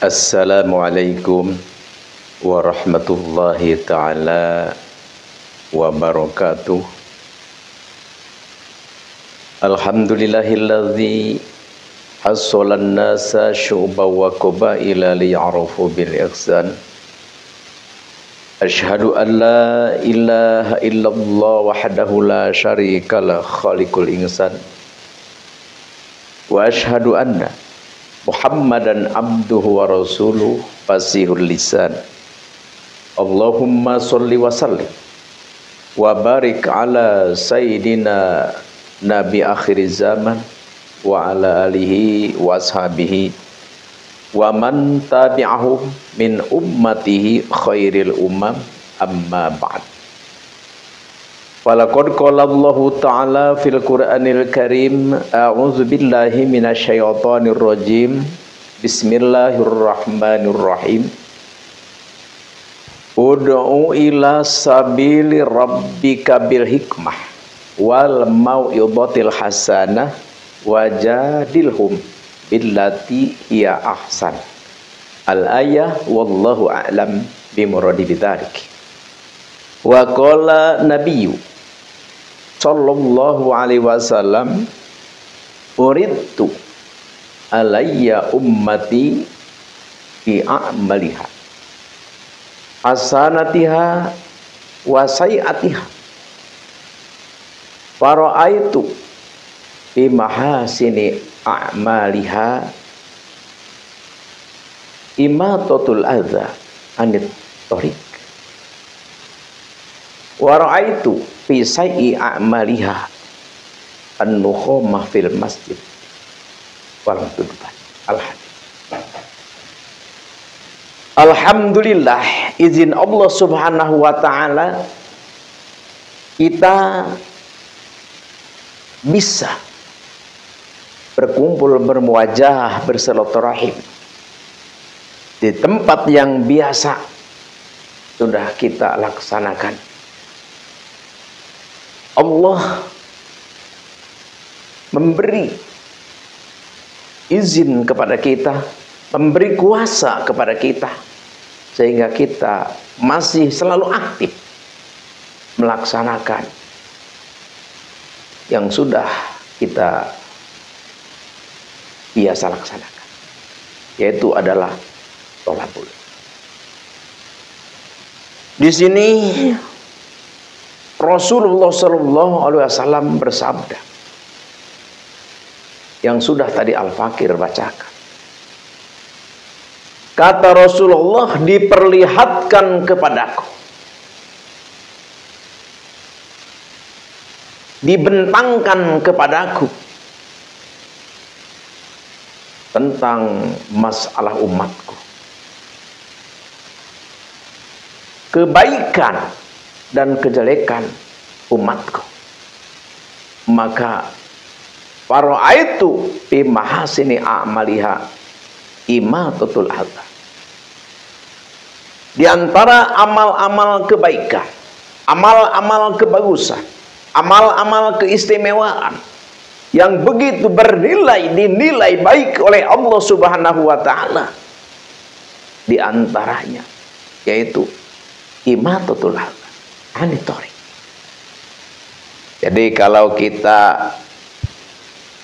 Assalamualaikum warahmatullahi ta'ala wabarakatuh. Alhamdulillahilladzi hassalan nasa syu'ba wa qabaila liya'rafu bil ihsan. Asyhadu an la ilaha illallah wahdahu la syarikalah khaliqul insan. Wa asyhadu anna Muhammadan abduhu wa rasuluh fasihul lisan. Allahumma sholli wa sallim wa barik ala sayyidina nabi akhir zaman wa ala alihi wa ashabihi wa man tabi'ahum min ummatihi khairil umam amma ba'd. Walaqad qala Allahu ta'ala fil Qur'anil Karim, a'udzu billahi minasyaitonir rajim. Bismillahirrahmanirrahim. Ud'u ila sabili rabbika bil hikmah wal mau'izatil hasanah wajadilhum billati hiya ahsan. Al-ayah wallahu a'lam bimuradi bidzalik. Wa qala nabiyyu sallallahu alaihi wasallam, uridtu alayya ummati fi a'maliha hasanatiha wa sayiatiha fara'aitu fi mahasini a'maliha imatatul adza anit thariq wa ra'aitu fi sayyi a'maliha an-nukhumah fil masjid wal tudban. Alhamdulillah, izin Allah subhanahu wa ta'ala kita bisa berkumpul, bermuajah, bersilaturahim di tempat yang biasa sudah kita laksanakan. Allah memberi izin kepada kita, memberi kuasa kepada kita, sehingga kita masih selalu aktif melaksanakan yang sudah kita biasa laksanakan, yaitu adalah thalabul. Di sini Rasulullah Shallallahu Alaihi Wasallam bersabda, yang sudah tadi Al-Fakir bacakan. Kata Rasulullah, diperlihatkan kepadaku, dibentangkan kepadaku tentang masalah umatku, kebaikan dan kejelekan umatku. Maka fara'aitu fi mahasini a'maliha imatatul adza. Di antara amal-amal kebaikan, amal-amal kebagusan, amal-amal keistimewaan yang begitu bernilai, dinilai baik oleh Allah Subhanahu wa ta'ala, di antaranya yaitu imatatul adza anit thariq. Jadi kalau kita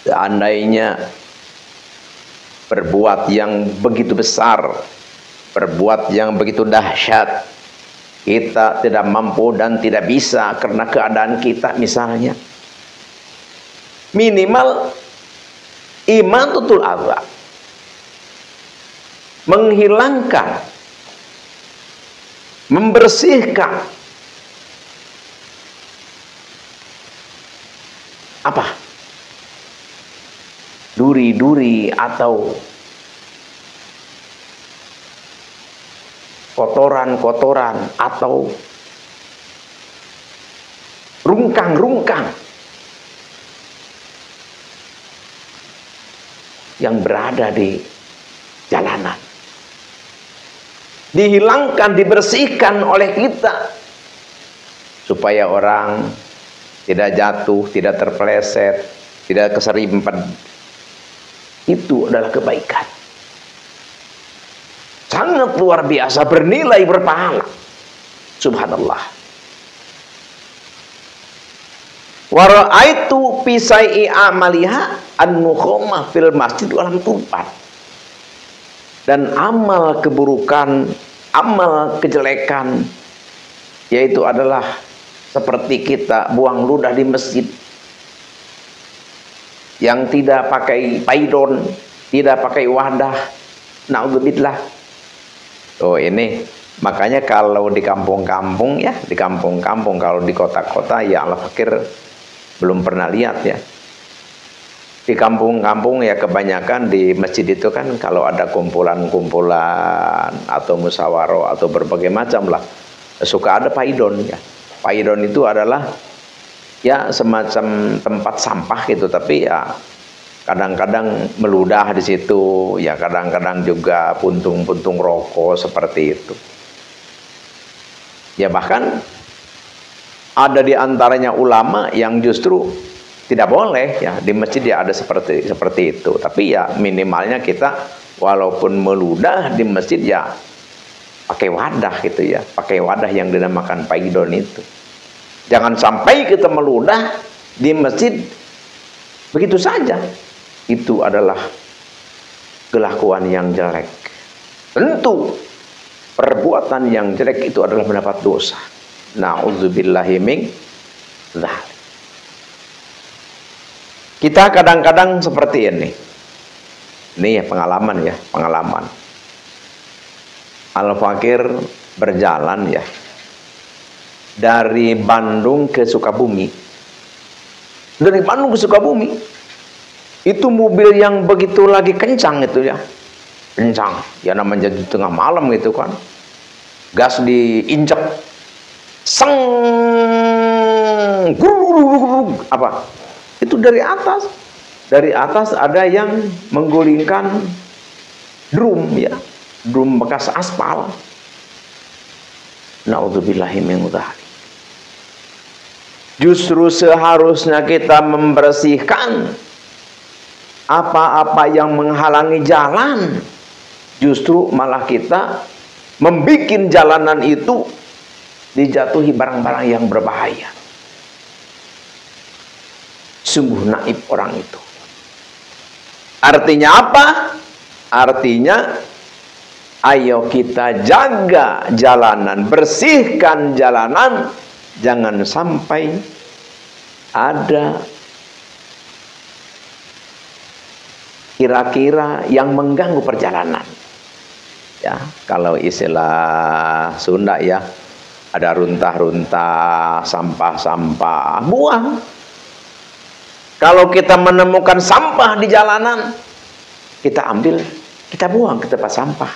seandainya berbuat yang begitu besar, berbuat yang begitu dahsyat, kita tidak mampu dan tidak bisa karena keadaan kita, misalnya minimal imatatul adza, menghilangkan, membersihkan apa? Duri-duri atau kotoran-kotoran atau rungkang-rungkang yang berada di jalanan. Dihilangkan, dibersihkan oleh kita supaya orang tidak jatuh, tidak terpeleset, tidak keserempet. Itu adalah kebaikan. sangat luar biasa, bernilai, berpahala. Subhanallah. Wa ra'aitu fi sai'i amaliha an-nukhumah fil masjid wa lam tubat. Dan amal keburukan, amal kejelekan, yaitu adalah seperti kita buang ludah di masjid yang tidak pakai paidon, tidak pakai wadah. Naudzubillah. Oh, ini makanya kalau di kampung-kampung ya, di kampung-kampung, kalau di kota-kota ya Allah fakir belum pernah lihat ya. Di kampung-kampung ya kebanyakan di masjid itu kan kalau ada kumpulan-kumpulan atau musyawarah atau berbagai macam lah, suka ada paidon ya. Paidon itu adalah ya semacam tempat sampah gitu, tapi ya kadang-kadang meludah di situ, ya kadang-kadang juga puntung-puntung rokok seperti itu. Ya bahkan ada di antaranya ulama yang justru tidak boleh ya di masjid ya ada seperti itu. Tapi ya minimalnya kita walaupun meludah di masjid ya pakai wadah gitu ya, pakai wadah yang dinamakan paidon itu. Jangan sampai kita meludah di masjid begitu saja. Itu adalah kelakuan yang jelek. Tentu perbuatan yang jelek itu adalah mendapat dosa. Na'udzubillahi min dzalik. Kita kadang-kadang seperti ini. Ini ya pengalaman ya, pengalaman. Al-Fakir berjalan ya dari Bandung ke Sukabumi. Dari Bandung ke Sukabumi itu mobil yang begitu lagi kencang itu ya, kencang ya, namanya di tengah malam gitu kan, gas diinjek, seng, apa itu dari atas ada yang menggulingkan drum ya, drum bekas aspal. Naudzubillahi min dzalik. Justru seharusnya kita membersihkan apa-apa yang menghalangi jalan. Justru malah kita membikin jalanan itu dijatuhi barang-barang yang berbahaya. Sungguh naib orang itu. Artinya apa? Artinya ayo kita jaga jalanan, bersihkan jalanan, jangan sampai ada kira-kira yang mengganggu perjalanan. Ya, kalau istilah Sunda ya, ada runtah-runtah, sampah-sampah, buang. Kalau kita menemukan sampah di jalanan, kita ambil, kita buang ke tempat sampah.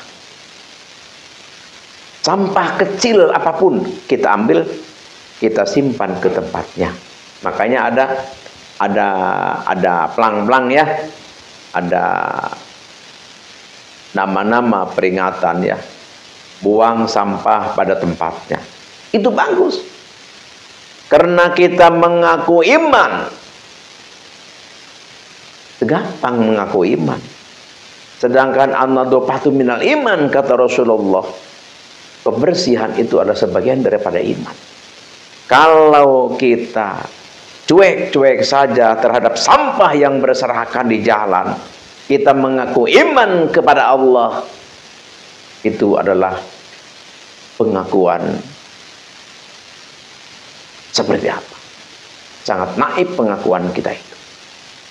Sampah kecil apapun kita ambil, kita simpan ke tempatnya. Makanya ada plang-plang ya, ada nama-nama peringatan ya, buang sampah pada tempatnya. Itu bagus, karena kita mengaku iman. Gampang mengaku iman. Sedangkan an-nadhafatu minal iman, kata Rasulullah. Kebersihan itu adalah sebagian daripada iman. Kalau kita cuek-cuek saja terhadap sampah yang berserakan di jalan, kita mengaku iman kepada Allah, itu adalah pengakuan seperti apa? Sangat naif pengakuan kita itu.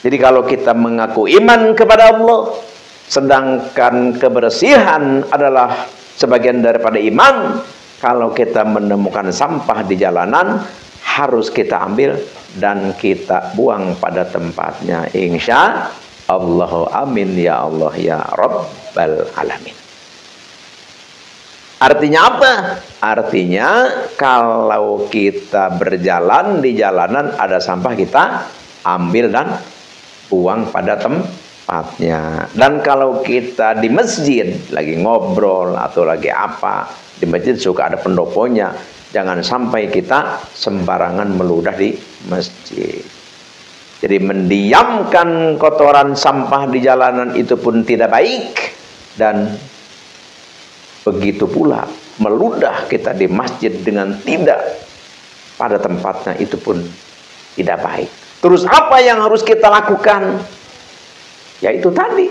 Jadi kalau kita mengaku iman kepada Allah, sedangkan kebersihan adalah sebagian daripada iman, kalau kita menemukan sampah di jalanan, harus kita ambil dan kita buang pada tempatnya. Insya Allah, amin ya Allah ya Rabbal Alamin. Artinya apa? Artinya kalau kita berjalan di jalanan ada sampah, kita ambil dan buang pada tempatnya. Dan kalau kita di masjid lagi ngobrol atau lagi apa, di masjid suka ada pendoponya, jangan sampai kita sembarangan meludah di masjid. Jadi mendiamkan kotoran sampah di jalanan itu pun tidak baik, dan begitu pula meludah kita di masjid dengan tidak pada tempatnya, itu pun tidak baik. Terus apa yang harus kita lakukan? Yaitu tadi,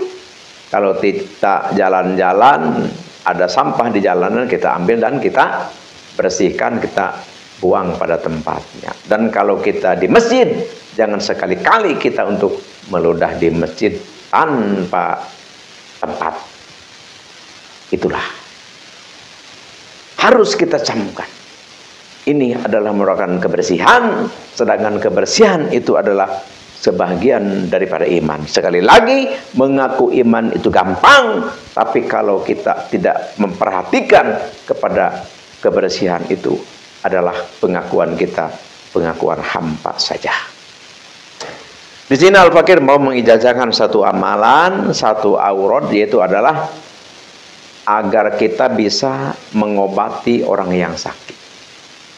kalau kita jalan-jalan ada sampah di jalanan, kita ambil dan kita bersihkan, kita buang pada tempatnya. Dan kalau kita di masjid, jangan sekali-kali kita untuk meludah di masjid tanpa tempat. Itulah harus kita camkan. Ini adalah merupakan kebersihan, sedangkan kebersihan itu adalah sebagian daripada iman. Sekali lagi, mengaku iman itu gampang, tapi kalau kita tidak memperhatikan kepada kebersihan itu adalah pengakuan kita, pengakuan hampa saja. Di sini Al-Fakir mau mengijazahkan satu amalan, satu aurat, yaitu adalah agar kita bisa mengobati orang yang sakit.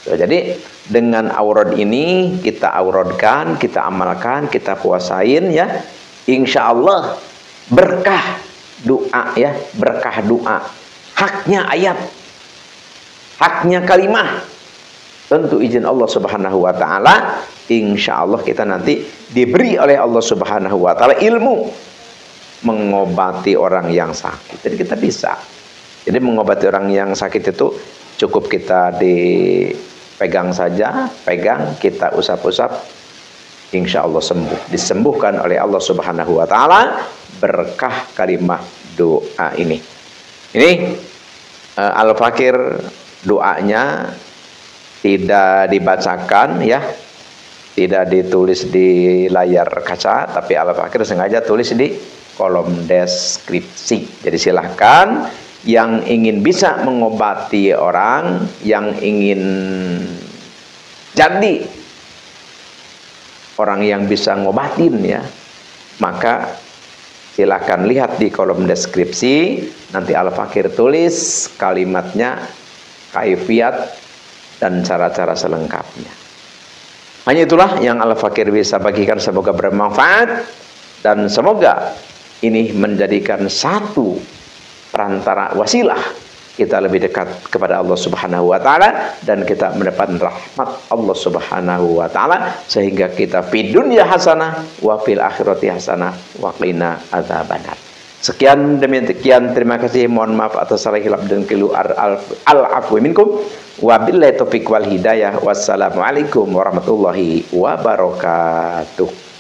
Jadi dengan aurat ini kita auratkan, kita amalkan, kita puasain ya, insya Allah berkah doa ya, berkah doa, haknya ayat, haknya kalimah, tentu izin Allah Subhanahu wa taala, insya Allah kita nanti diberi oleh Allah Subhanahu wa taala ilmu mengobati orang yang sakit. Jadi kita bisa. Jadi mengobati orang yang sakit itu cukup kita dipegang saja, pegang, kita usap-usap, insya Allah sembuh, disembuhkan oleh Allah Subhanahu wa taala berkah kalimah doa ini. Ini Al-Fakir doanya tidak dibacakan ya, tidak ditulis di layar kaca, tapi Al-Fakir sengaja tulis di kolom deskripsi. Jadi silahkan yang ingin bisa mengobati orang, yang ingin jadi orang yang bisa ngobatin ya, maka silakan lihat di kolom deskripsi, nanti Al-Fakir tulis kalimatnya, kaifiat dan cara-cara selengkapnya. Hanya itulah yang Al-Fakir bisa bagikan, semoga bermanfaat dan semoga ini menjadikan satu perantara wasilah kita lebih dekat kepada Allah Subhanahu wa taala dan kita mendapat rahmat Allah Subhanahu wa taala, sehingga kita fi dunya hasanah wa fil akhirati hasanah wa qina adzabannar. Sekian demikian, terima kasih, mohon maaf atas salah hilaf dan keliru, al-afwi minkum wa billahi taufiq wal hidayah. Wassalamualaikum warahmatullahi wabarakatuh.